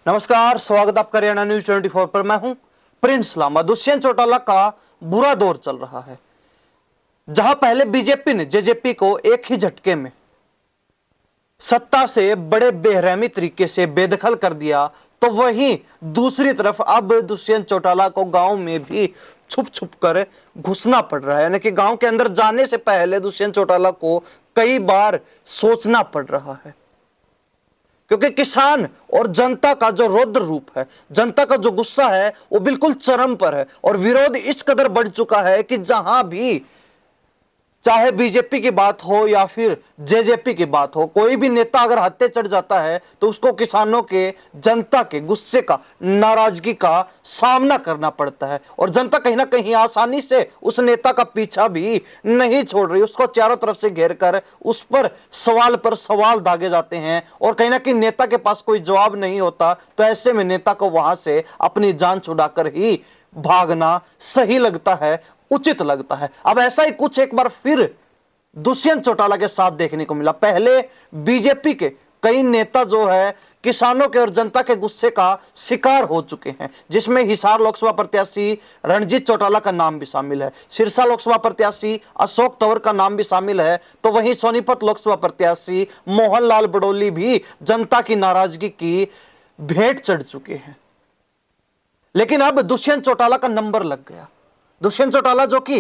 नमस्कार, स्वागत आपका हरियाणा न्यूज 24 पर। मैं हूं प्रिंस लामा। दुष्यंत चौटाला का बुरा दौर चल रहा है। जहां पहले बीजेपी ने जेजेपी को एक ही झटके में सत्ता से बड़े बेरहमी तरीके से बेदखल कर दिया, तो वहीं दूसरी तरफ अब दुष्यंत चौटाला को गांव में भी छुप छुप कर घुसना पड़ रहा है। यानी कि गांव के अंदर जाने से पहले दुष्यंत चौटाला को कई बार सोचना पड़ रहा है, क्योंकि किसान और जनता का जो रौद्र रूप है, जनता का जो गुस्सा है, वो बिल्कुल चरम पर है। और विरोध इस कदर बढ़ चुका है कि जहां भी चाहे बीजेपी की बात हो या फिर जेजेपी की बात हो, कोई भी नेता अगर हत्थे चढ़ जाता है तो उसको किसानों के, जनता के गुस्से का, नाराजगी का सामना करना पड़ता है। और जनता कहीं ना कहीं आसानी से उस नेता का पीछा भी नहीं छोड़ रही, उसको चारों तरफ से घेर कर उस पर सवाल दागे जाते हैं और कहीं ना कहीं नेता के पास कोई जवाब नहीं होता। तो ऐसे में नेता को वहां से अपनी जान छुड़ाकर ही भागना सही लगता है, उचित लगता है। अब ऐसा ही कुछ एक बार फिर दुष्यंत चौटाला के साथ देखने को मिला। पहले बीजेपी के कई नेता जो है किसानों के और जनता के गुस्से का शिकार हो चुके हैं, जिसमें हिसार लोकसभा प्रत्याशी रणजीत चौटाला का नाम भी शामिल है, सिरसा लोकसभा प्रत्याशी अशोक तंवर का नाम भी शामिल है, तो वहीं सोनीपत लोकसभा प्रत्याशी मोहनलाल बड़ोली भी जनता की नाराजगी की भेंट चढ़ चुके हैं। लेकिन अब दुष्यंत चौटाला का नंबर लग गया। दुष्यंत चौटाला जो कि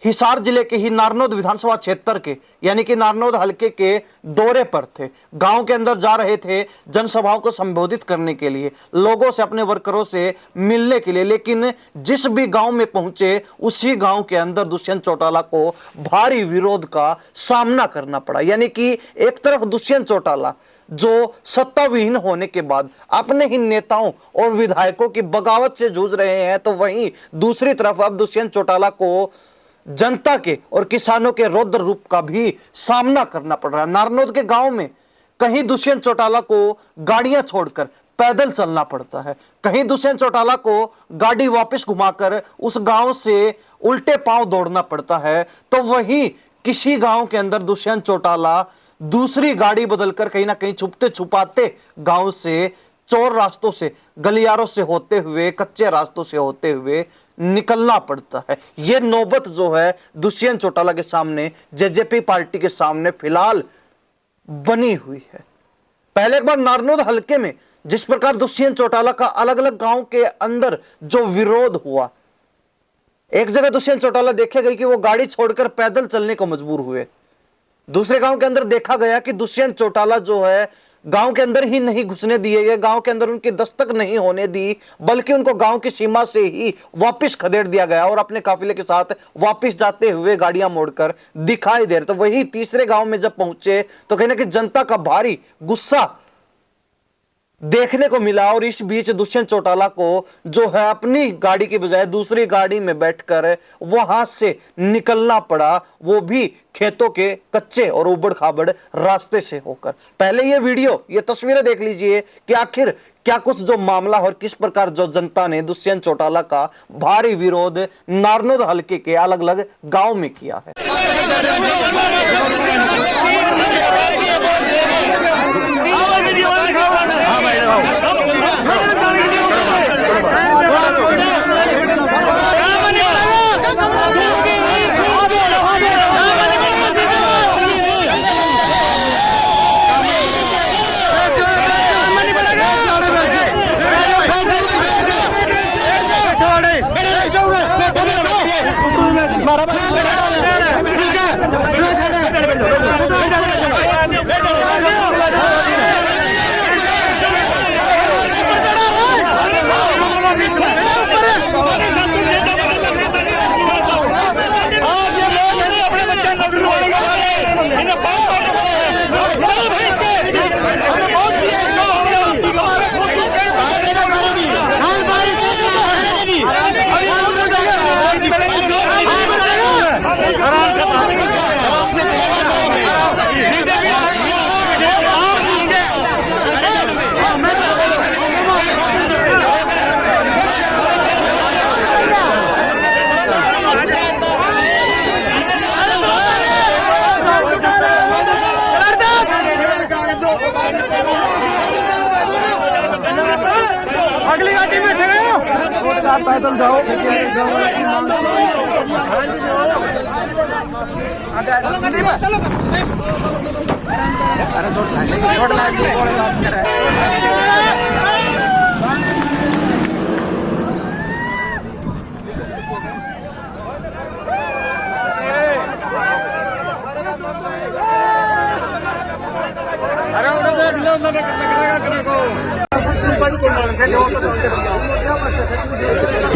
हिसार जिले के ही नारनौद विधानसभा क्षेत्र के यानी कि नारनौद हलके के दौरे पर थे, गांव के अंदर जा रहे थे जनसभाओं को संबोधित करने के लिए, लोगों से, अपने वर्करों से मिलने के लिए। लेकिन जिस भी गांव में पहुंचे उसी गांव के अंदर दुष्यंत चौटाला को भारी विरोध का सामना करना पड़ा। यानी कि एक तरफ दुष्यंत चौटाला जो सत्ता विहीन होने के बाद अपने ही नेताओं और विधायकों की बगावत से जूझ रहे हैं, तो वहीं दूसरी तरफ अब दुष्यंत चौटाला को जनता के और किसानों के रौद्र रूप का भी सामना करना पड़ रहा है। नारनौद के गांव में कहीं दुष्यंत चौटाला को गाड़ियां छोड़कर पैदल चलना पड़ता है, कहीं दुष्यंत चौटाला को गाड़ी वापस घुमाकर उस गांव से उल्टे पांव दौड़ना पड़ता है। तो वहीं किसी गांव के अंदर दुष्यंत चौटाला दूसरी गाड़ी बदलकर कहीं ना कहीं छुपते छुपाते गांव से, चौर रास्तों से, गलियारों से होते हुए, कच्चे रास्तों से होते हुए निकलना पड़ता है। यह नौबत जो है दुष्यंत चौटाला के सामने, जेजेपी पार्टी के सामने फिलहाल बनी हुई है। पहले एक बार नारनौद हलके में जिस प्रकार दुष्यंत चौटाला का अलग अलग गांव के अंदर जो विरोध हुआ, एक जगह दुष्यंत चौटाला देखे गए कि वो गाड़ी छोड़कर पैदल चलने को मजबूर हुए। दूसरे गांव के अंदर देखा गया कि दुष्यंत चौटाला जो है गांव के अंदर ही नहीं घुसने दिए गए, गांव के अंदर उनकी दस्तक नहीं होने दी, बल्कि उनको गांव की सीमा से ही वापस खदेड़ दिया गया और अपने काफिले के साथ वापस जाते हुए गाड़ियां मोड़कर दिखाई दे रहे। तो वही तीसरे गांव में जब पहुंचे तो कहीं ना कहीं जनता का भारी गुस्सा देखने को मिला। और इस बीच दुष्यंत चौटाला को जो है अपनी गाड़ी की बजाय दूसरी गाड़ी में बैठकर वहां से निकलना पड़ा, वो भी खेतों के कच्चे और उबड़ खाबड़ रास्ते से होकर। पहले ये वीडियो, ये तस्वीरें देख लीजिए कि आखिर क्या कुछ जो मामला और किस प्रकार जो जनता ने दुष्यंत चौटाला का भारी विरोध नारनौद हलके के अलग अलग गांव में किया है। अगली गाड़ी में थे आप पैदल जाओ चलो अरे चोट लगी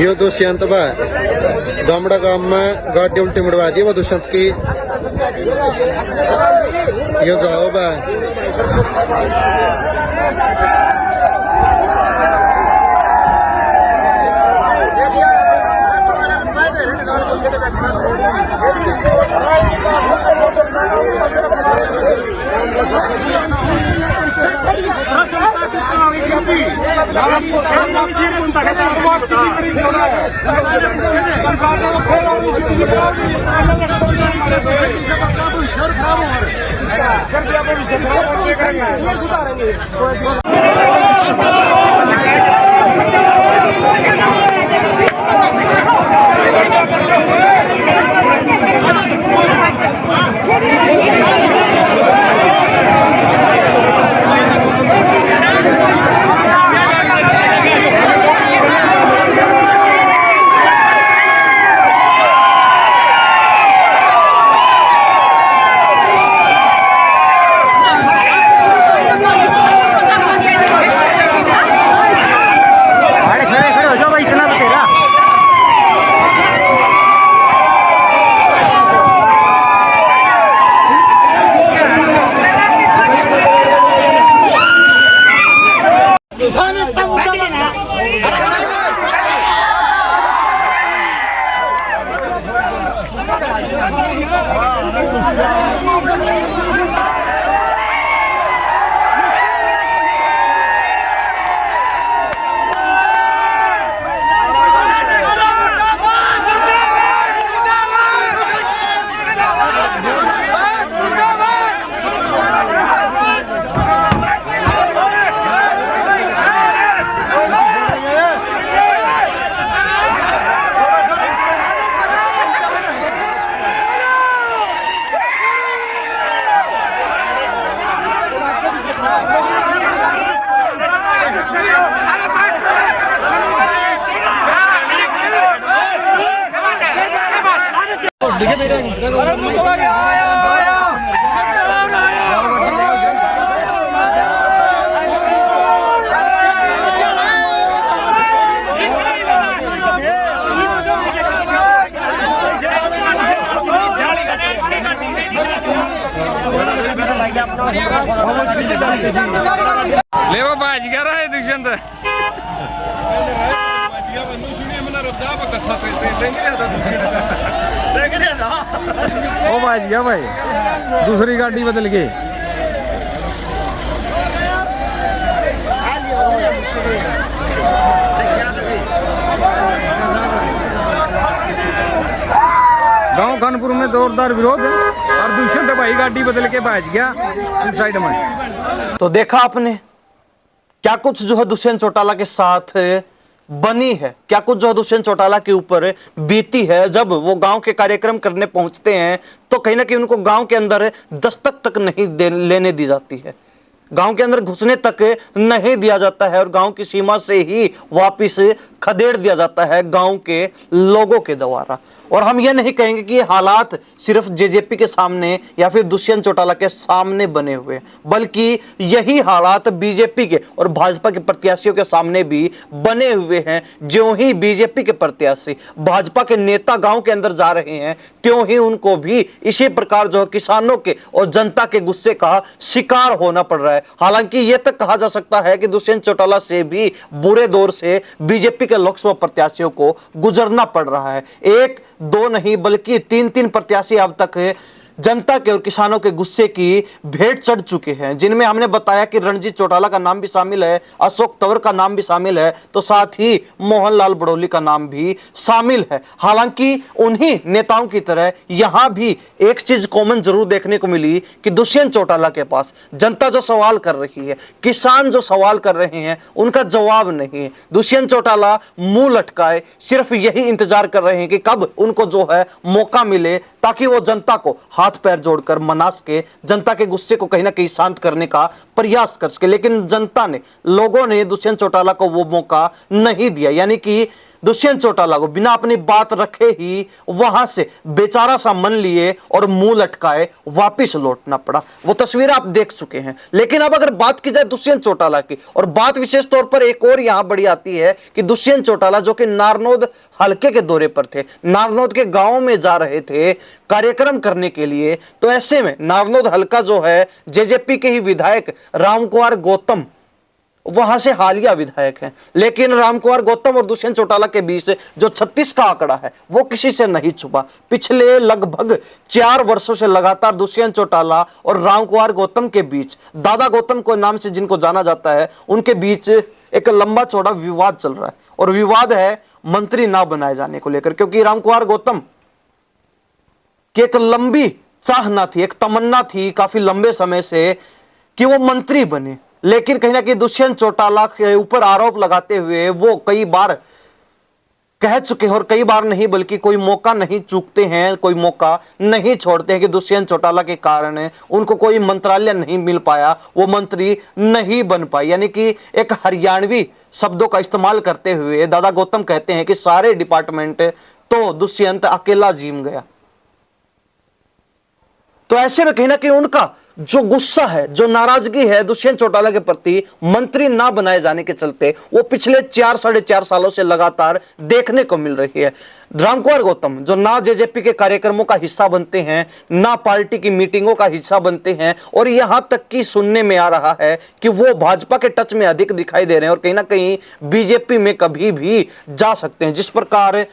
यो दुष्यंत बा गामड़ा गांव में गाड़ी उल्टी मुड़वा दी वो दुष्यंत की यो जाओ बा ले वो बाज गया रहा है दुष्यंत वो बाज गया भाई दूसरी गाड़ी बदल गई गांव खानपुर में जोरदार विरोध है और दुष्यंत भाई गाड़ी बदल के भाज गया साइड में। तो देखा आपने क्या कुछ जो है दुष्यंत चौटाला के साथ बनी है, क्या कुछ जो है दुष्यंत चौटाला के ऊपर बीती है। जब वो गांव के कार्यक्रम करने पहुंचते हैं तो कहीं ना कहीं उनको गांव के अंदर दस्तक तक नहीं लेने दी जाती है, गांव के अंदर घुसने तक नहीं दिया जाता है और गांव की सीमा से ही वापिस खदेड़ दिया जाता है गांव के लोगों के द्वारा। और हम ये नहीं कहेंगे कि ये हालात सिर्फ जेजेपी के सामने या फिर दुष्यंत चौटाला के सामने बने हुए हैं, बल्कि यही हालात बीजेपी के और भाजपा के प्रत्याशियों के सामने भी बने हुए हैं। ज्यों ही बीजेपी के प्रत्याशी भाजपा के नेता गांव के अंदर जा रहे हैं त्यों ही उनको भी इसी प्रकार जो किसानों के और जनता के गुस्से का शिकार होना पड़ रहा है। हालांकि यह तक कहा जा सकता है कि दुष्यंत चौटाला से भी बुरे दौर से बीजेपी के लोकसभा प्रत्याशियों को गुजरना पड़ रहा है। एक दो नहीं बल्कि तीन प्रत्याशी अब तक जनता के और किसानों के गुस्से की भेंट चढ़ चुके हैं, जिनमें हमने बताया कि रणजीत चौटाला का नाम भी शामिल है, अशोक तंवर का नाम भी शामिल है, तो साथ ही मोहनलाल बड़ौली का नाम भी शामिल है। हालांकि उन्हीं नेताओं की तरह यहां भी एक चीज कॉमन जरूर देखने को मिली कि दुष्यंत चौटाला के पास जनता जो सवाल कर रही है, किसान जो सवाल कर रहे हैं, उनका जवाब नहीं है। दुष्यंत चौटाला मुंह लटकाए सिर्फ यही इंतजार कर रहे हैं कि कब उनको जो है मौका मिले, ताकि वो जनता को हाथ पैर जोड़कर मना सके, जनता के गुस्से को कहीं ना कहीं शांत करने का प्रयास कर सके। लेकिन जनता ने, लोगों ने दुष्यंत चौटाला को वो मौका नहीं दिया, यानी कि दुष्यंत चौटाला को बिना अपनी बात रखे ही वहां से बेचारा सा मन लिए और मुंह लटकाए वापिस लौटना पड़ा। वो तस्वीर आप देख चुके हैं। लेकिन अब अगर बात की जाए दुष्यंत चौटाला की, और बात विशेष तौर पर एक और यहां बड़ी आती है कि दुष्यंत चौटाला जो कि नारनौद हलके के दौरे पर थे, नारनौद के गांव में जा रहे थे कार्यक्रम करने के लिए, तो ऐसे में नारनौद हलका जो है जेजेपी के ही विधायक रामकुमार गौतम वहां से हालिया विधायक हैं। लेकिन रामकुमार गौतम और दुष्यंत चौटाला के बीच जो 36 का आंकड़ा है वो किसी से नहीं छुपा। पिछले लगभग 4 वर्षों से लगातार दुष्यंत चौटाला और रामकुमार गौतम के बीच, दादा गौतम के नाम से जिनको जाना जाता है, उनके बीच एक लंबा चौड़ा विवाद चल रहा है। और विवाद है मंत्री ना बनाए जाने को लेकर, क्योंकि रामकुमार गौतम की एक लंबी चाहना थी, एक तमन्ना थी काफी लंबे समय से कि वो मंत्री बने। लेकिन कहीं ना कहीं दुष्यंत चौटाला के ऊपर आरोप लगाते हुए वो कई बार कह चुके हैं, और कई बार नहीं बल्कि कोई मौका नहीं चूकते हैं, कोई मौका नहीं छोड़ते हैं कि दुष्यंत चौटाला के कारण उनको कोई मंत्रालय नहीं मिल पाया, वो मंत्री नहीं बन पाए। यानी कि एक हरियाणवी शब्दों का इस्तेमाल करते हुए दादा गौतम कहते हैं कि सारे डिपार्टमेंट तो दुष्यंत अकेला जीम गया। तो ऐसे में कहीं ना कहीं उनका जो गुस्सा है, जो नाराजगी है दुष्यंत चौटाला के प्रति मंत्री ना बनाए जाने के चलते, वो पिछले 4-4.5 सालों से लगातार देखने को मिल रही है। रामकुमार गौतम जो ना जेजेपी के कार्यक्रमों का हिस्सा बनते हैं, ना पार्टी की मीटिंगों का हिस्सा बनते हैं, और यहां तक कि सुनने में आ रहा है कि वो भाजपा के टच में अधिक दिखाई दे रहे हैं और कहीं ना कहीं बीजेपी में कभी भी जा सकते हैं। जिस प्रकार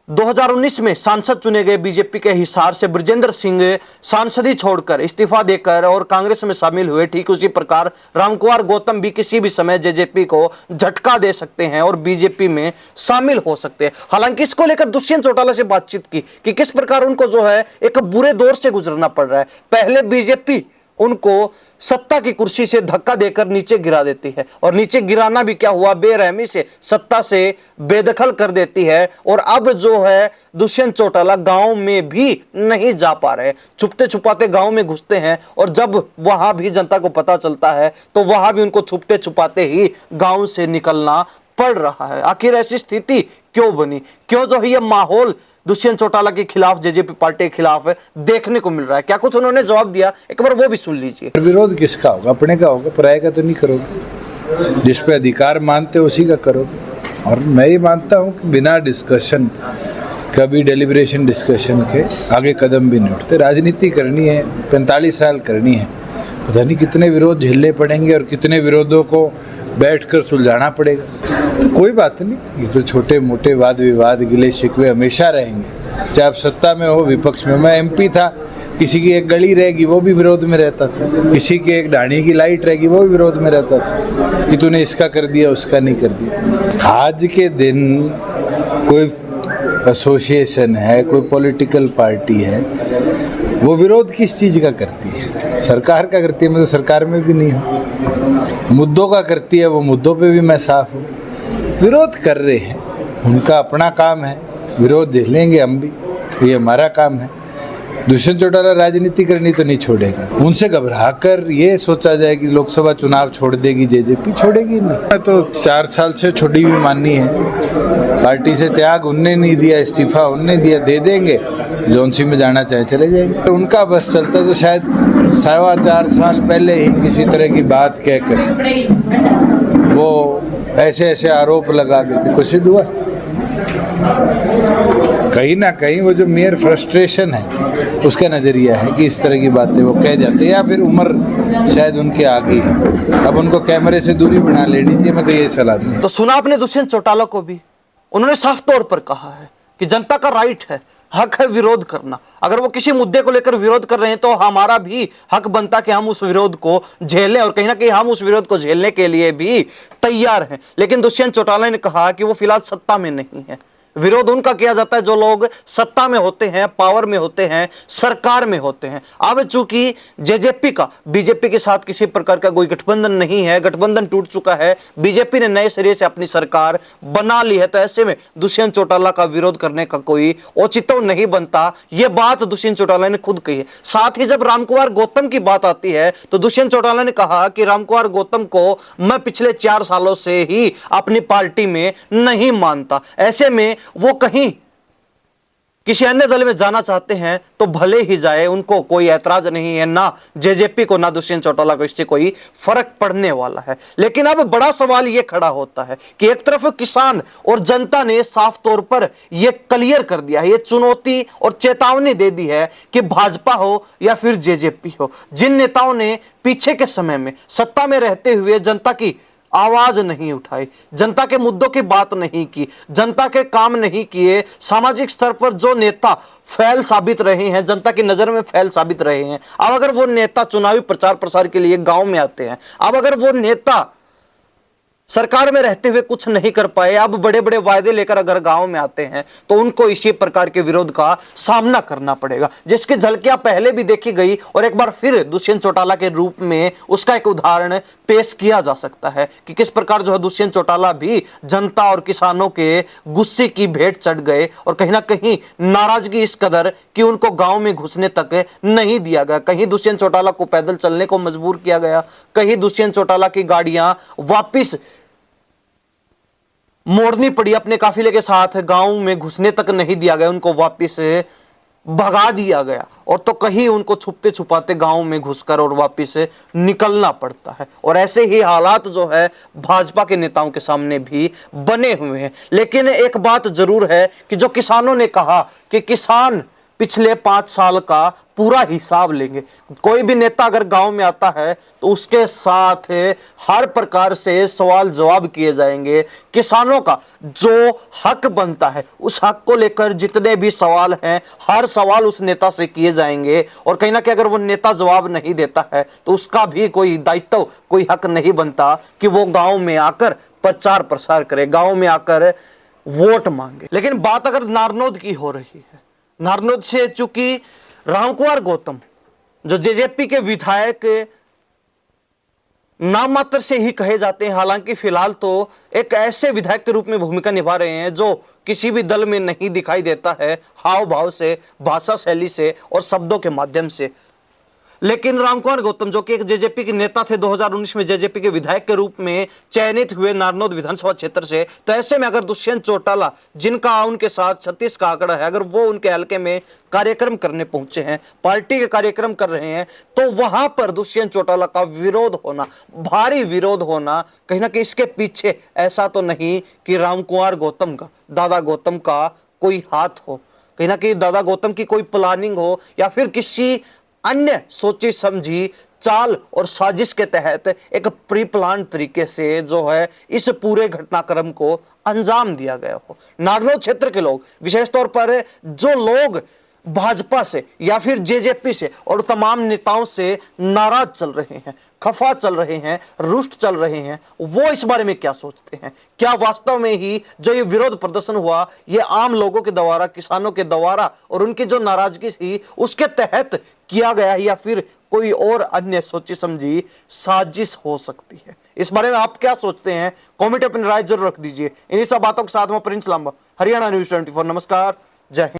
2019 में सांसद चुने गए बीजेपी के हिसार से ब्रजेंद्र सिंह सांसदी छोड़कर इस्तीफा देकर और कांग्रेस में शामिल हुए, ठीक उसी प्रकार रामकुमार गौतम भी किसी भी समय जेजेपी को झटका दे सकते हैं और बीजेपी में शामिल हो सकते हैं। हालांकि इसको लेकर दुष्यंत चौटाला से बातचीत की कि किस प्रकार उनको जो है एक बुरे दौर से गुजरना पड़ रहा है। पहले बीजेपी उनको सत्ता की कुर्सी से धक्का देकर नीचे गिरा देती है, और नीचे गिराना भी क्या हुआ, बेरहमी से सत्ता से बेदखल कर देती है। और अब जो है दुष्यंत चौटाला गांव में भी नहीं जा पा रहे, छुपते छुपाते गांव में घुसते हैं, और जब वहां भी जनता को पता चलता है तो वहां भी उनको छुपते छुपाते ही गांव से निकलना पड़ रहा है। आखिर ऐसी स्थिति क्यों बनी, क्यों जो है ये माहौल दुष्यंत चौटाला के खिलाफ, जेजेपी पार्टी के खिलाफ देखने को मिल रहा है? क्या कुछ उन्होंने जवाब दिया, एक बार वो भी सुन लीजिए। विरोध किसका होगा? अपने का होगा, पराये का तो नहीं करोगे। जिस पे अधिकार मानते हो उसी का करोगे। और मैं ये मानता हूँ कि बिना डिस्कशन, कभी डेलिब्रेशन डिस्कशन के आगे कदम भी नहीं उठते। राजनीति करनी है, 45 साल करनी है, पता नहीं कितने विरोध झेलने पड़ेंगे और कितने विरोधों को बैठकर सुलझाना पड़ेगा। तो कोई बात नहीं, ये तो छोटे मोटे वाद विवाद, गिले शिकवे हमेशा रहेंगे, चाहे आप सत्ता में हो विपक्ष में। मैं एमपी था, किसी की एक गली रहेगी वो भी विरोध में रहता था, किसी की एक ढाणी की लाइट रहेगी वो भी विरोध में रहता था कि तूने इसका कर दिया उसका नहीं कर दिया। आज के दिन कोई एसोसिएशन है, कोई पॉलिटिकल पार्टी है, वो विरोध किस चीज़ का करती है? सरकार का करती है। मैं तो सरकार में भी नहीं हूँ। मुद्दों का करती है, वो मुद्दों पे भी मैं साफ हूँ। विरोध कर रहे हैं, उनका अपना काम है, विरोध झेलेंगे हम भी, ये हमारा काम है। दुष्यंत चौटाला राजनीति करनी तो नहीं छोड़ेगा। उनसे घबराकर ये सोचा जाए कि लोकसभा चुनाव छोड़ देगी जेजेपी, छोड़ेगी नहीं। तो 4 साल से छोड़ी हुई माननी है, पार्टी से त्याग उनने नहीं दिया, इस्तीफा उनने दिया, दे देंगे, जौनसी में जाना चाहे चले जाएंगे। उनका बस चलता तो शायद 4.25 साल पहले ही किसी तरह की बात कहकर वो ऐसे ऐसे आरोप लगा के कुछ सिद्ध हुआ। कहीं ना कहीं वो जो मेयर फ्रस्ट्रेशन है उसका नजरिया है कि इस तरह की बातें वो कह जाते हैं, या फिर उम्र शायद उनके आगे है, अब उनको कैमरे से दूरी बना लेनी चाहिए। मैं तो यही सलाह दूँ। तो सुना आपने दुष्यंत चौटाला को भी, उन्होंने साफ तौर पर कहा है कि जनता का राइट है हक है विरोध करना। अगर वो किसी मुद्दे को लेकर विरोध कर रहे हैं तो हमारा भी हक बनता कि हम उस विरोध को झेलें, और कहीं ना कहीं हम उस विरोध को झेलने के लिए भी तैयार हैं। लेकिन दुष्यंत चौटाला ने कहा कि वो फिलहाल सत्ता में नहीं है। विरोध उनका किया जाता है जो लोग सत्ता में होते हैं, पावर में होते हैं, सरकार में होते हैं। अब चूंकि जेजेपी का बीजेपी के साथ किसी प्रकार का कोई गठबंधन नहीं है, गठबंधन टूट चुका है, बीजेपी ने नए सिरे से अपनी सरकार बना ली है, तो ऐसे में दुष्यंत चौटाला का विरोध करने का कोई औचित्य नहीं बनता। यह बात दुष्यंत चौटाला ने खुद कही है। साथ ही जब रामकुमार गौतम की बात आती है तो दुष्यंत चौटाला ने कहा कि रामकुमार गौतम को मैं पिछले 4 सालों से ही अपनी पार्टी में नहीं मानता। ऐसे में वो कहीं किसी अन्य दल में जाना चाहते हैं तो भले ही जाए, उनको कोई ऐतराज नहीं है, ना जेजेपी को ना दुष्यंत चौटाला को इससे कोई फर्क पड़ने वाला है। लेकिन अब बड़ा सवाल यह खड़ा होता है कि एक तरफ किसान और जनता ने साफ तौर पर यह क्लियर कर दिया है, यह चुनौती और चेतावनी दे दी है कि भाजपा हो या फिर जेजेपी हो, जिन नेताओं ने पीछे के समय में सत्ता में रहते हुए जनता की आवाज नहीं उठाई, जनता के मुद्दों की बात नहीं की, जनता के काम नहीं किए, सामाजिक स्तर पर जो नेता फैल साबित रहे हैं, जनता की नजर में फैल साबित रहे हैं, अब अगर वो नेता चुनावी प्रचार प्रसार के लिए गांव में आते हैं, अब अगर वो नेता सरकार में रहते हुए कुछ नहीं कर पाए, अब बड़े बड़े वायदे लेकर अगर गांव में आते हैं तो उनको इसी प्रकार के विरोध का सामना करना पड़ेगा, जिसकी झलकियां पहले भी देखी गई और एक बार फिर दुष्यंत चौटाला के रूप में उसका एक उदाहरण पेश किया जा सकता है कि किस प्रकार जो है दुष्यंत चौटाला भी जनता और किसानों के गुस्से की भेंट चढ़ गए और कहीं ना कहीं नाराजगी इस कदर कि उनको गांव में घुसने तक नहीं दिया गया। कहीं दुष्यंत चौटाला को पैदल चलने को मजबूर किया गया, कहीं दुष्यंत चौटाला की गाड़ियां वापिस मोड़नी पड़ी, अपने काफिले के साथ गांव में घुसने तक नहीं दिया गया, उनको वापस भगा दिया गया, और तो कहीं उनको छुपते छुपाते गांव में घुसकर और वापस निकलना पड़ता है। और ऐसे ही हालात जो है भाजपा के नेताओं के सामने भी बने हुए हैं। लेकिन एक बात जरूर है कि जो किसानों ने कहा कि किसान पिछले 5 साल का पूरा हिसाब लेंगे, कोई भी नेता अगर गांव में आता है तो उसके साथ हर प्रकार से सवाल जवाब किए जाएंगे। किसानों का जो हक बनता है उस हक को लेकर जितने भी सवाल हैं, हर सवाल उस नेता से किए जाएंगे, और कहीं ना कहीं अगर वो नेता जवाब नहीं देता है तो उसका भी कोई दायित्व, कोई हक नहीं बनता कि वो गांव में आकर प्रचार प्रसार करे, गांव में आकर वोट मांगे। लेकिन बात अगर नारनौद की हो रही है, नारनौद से चूंकि रामकुमार गौतम जो जेजेपी के विधायक नाम मात्र से ही कहे जाते हैं, हालांकि फिलहाल तो एक ऐसे विधायक के रूप में भूमिका निभा रहे हैं जो किसी भी दल में नहीं दिखाई देता है, हाव भाव से, भाषा शैली से और शब्दों के माध्यम से। लेकिन रामकुमार गौतम जो कि एक जेजेपी के नेता थे, 2019 में जेजेपी के विधायक के रूप में चयनित हुए नारनौद विधानसभा क्षेत्र से, तो ऐसे में अगर दुष्यंत चौटाला जिनका उनके साथ 36 का आंकड़ा है, अगर वो उनके हलके में कार्यक्रम करने पहुंचे हैं, पार्टी के कार्यक्रम कर रहे हैं, तो वहां पर दुष्यंत चौटाला का विरोध होना, भारी विरोध होना, कहीं ना कहीं इसके पीछे ऐसा तो नहीं कि रामकुमार गौतम का, दादा गौतम का कोई हाथ हो, कहीं ना कहीं दादा गौतम की कोई प्लानिंग हो, या फिर किसी अन्य सोची समझी चाल और साजिश के तहत एक प्री प्लान तरीके से जो है इस पूरे घटनाक्रम को अंजाम दिया गया हो। नारनौद क्षेत्र के लोग, विशेष तौर पर जो लोग भाजपा से या फिर जेजेपी से और तमाम नेताओं से नाराज चल रहे हैं, खफा चल रहे हैं, रुष्ट चल रहे हैं, वो इस बारे में क्या सोचते हैं? क्या वास्तव में ही जो ये विरोध प्रदर्शन हुआ ये आम लोगों के द्वारा, किसानों के द्वारा और उनकी जो नाराजगी थी उसके तहत किया गया है, या फिर कोई और अन्य सोची समझी साजिश हो सकती है? इस बारे में आप क्या सोचते हैं? कमेंट अपनी राय जरूर रख दीजिए। इन्हीं सब बातों के साथ में प्रिंस लांबा, हरियाणा न्यूज 24। नमस्कार, जय हिंद।